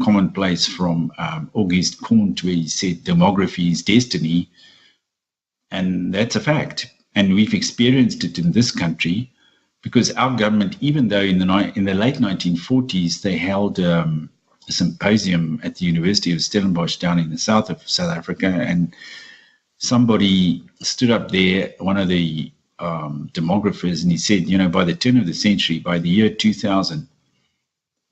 commonplace from Auguste Comte where he said demography is destiny, and that's a fact. And we've experienced it in this country because our government, even though in the late 1940s they held a symposium at the University of Stellenbosch down in the south of South Africa, and somebody stood up there, one of the demographers, and he said, by the turn of the century, by the year 2000,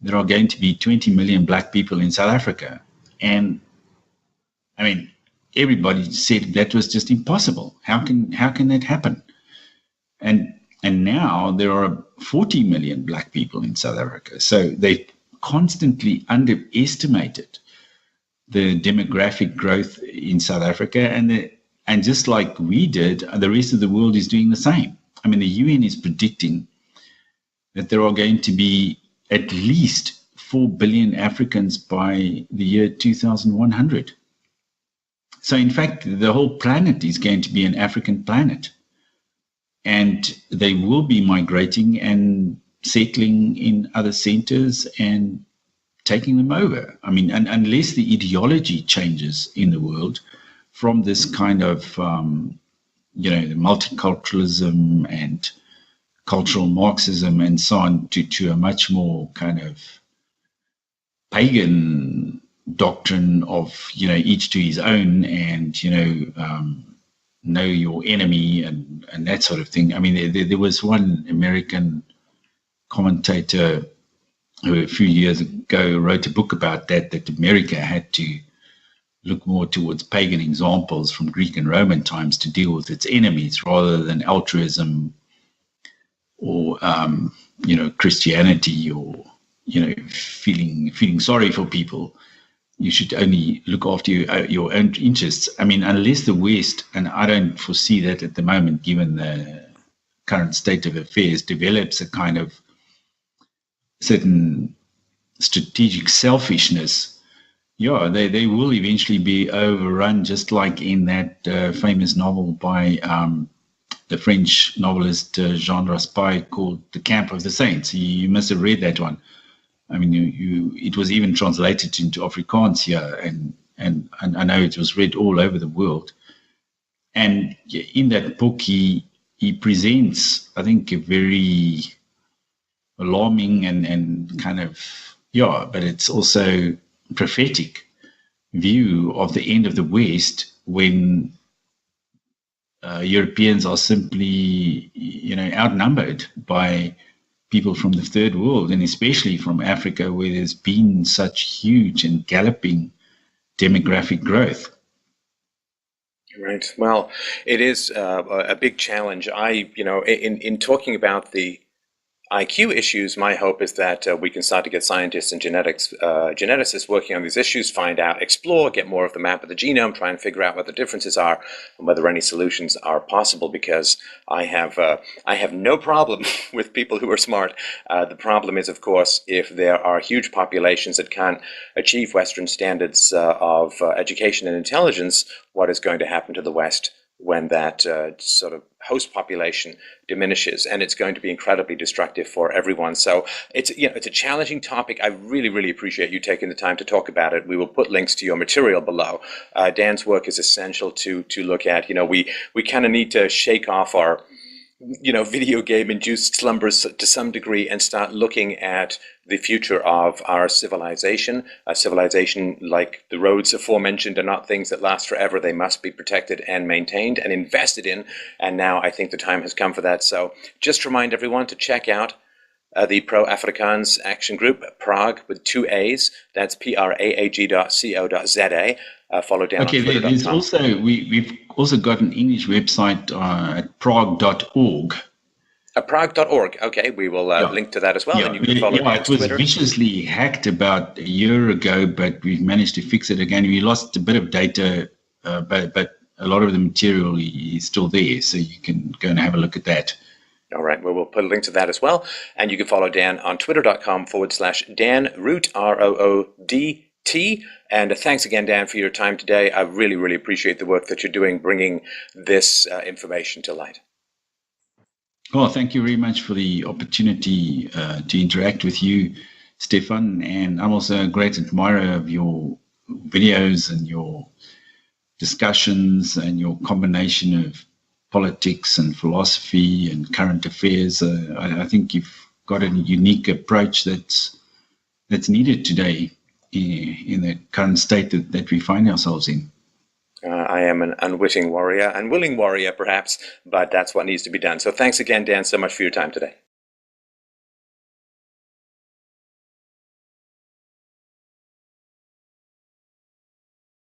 there are going to be 20 million black people in South Africa. And I mean, everybody said that was just impossible. How can that happen? And now there are 40 million black people in South Africa. So they constantly underestimated the demographic growth in South Africa, and just like we did, the rest of the world is doing the same. I mean, the UN is predicting that there are going to be at least 4 billion Africans by the year 2100. So in fact, the whole planet is going to be an African planet. And they will be migrating and settling in other centers and taking them over. I mean, and unless the ideology changes in the world from this kind of, the multiculturalism and cultural Marxism and so on to a much more kind of pagan doctrine of, each to his own and, know your enemy and that sort of thing. I mean, there was one American commentator who a few years ago wrote a book about that America had to look more towards pagan examples from Greek and Roman times to deal with its enemies rather than altruism or, Christianity or, feeling sorry for people. You should only look after your own interests. I mean, unless the West, and I don't foresee that at the moment, given the current state of affairs, develops a kind of certain strategic selfishness, they will eventually be overrun, just like in that famous novel by the French novelist Jean Raspail called The Camp of the Saints. You must have read that one. I mean, it was even translated into Afrikaans here, and I know it was read all over the world. And in that book, he presents, I think, a very alarming and kind of, but it's also prophetic view of the end of the West when Europeans are simply, outnumbered by people from the third world, and especially from Africa, where there's been such huge and galloping demographic growth. Right. Well, it is a big challenge. In talking about the IQ issues, my hope is that we can start to get scientists and geneticists working on these issues, find out, explore, get more of the map of the genome, try and figure out what the differences are and whether any solutions are possible, because I have no problem with people who are smart. The problem is, of course, if there are huge populations that can't achieve Western standards of education and intelligence, what is going to happen to the West when that sort of host population diminishes, and it's going to be incredibly destructive for everyone. So it's a challenging topic. I really, really appreciate you taking the time to talk about it. We will put links to your material below. Dan's work is essential to look at. We kind of need to shake off our video game induced slumbers to some degree and start looking at the future of our civilization. A civilization like the roads aforementioned are not things that last forever. They must be protected and maintained and invested in. And now I think the time has come for that. So just remind everyone to check out the Pro-Afrikaans Action Group, Prague with 2 A's. That's praag.co.za. Follow Dan on Twitter. There's also, we've also got an English website at prague.org. Prague.org. Okay, we will link to that as well. And you can follow me on it was Twitter. viciously hacked about a year ago, but we've managed to fix it again. We lost a bit of data, but a lot of the material is still there, so you can go and have a look at that. All right, well, we'll put a link to that as well. And you can follow Dan on twitter.com/Dan Roodt, ROOD tea. And thanks again, Dan, for your time today. I really, really appreciate the work that you're doing, bringing this information to light. Well, thank you very much for the opportunity to interact with you, Stefan. And I'm also a great admirer of your videos and your discussions and your combination of politics and philosophy and current affairs. I think you've got a unique approach that's needed today in the current state that we find ourselves in. I am an unwitting warrior, unwilling warrior perhaps, but that's what needs to be done. So thanks again, Dan, so much for your time today.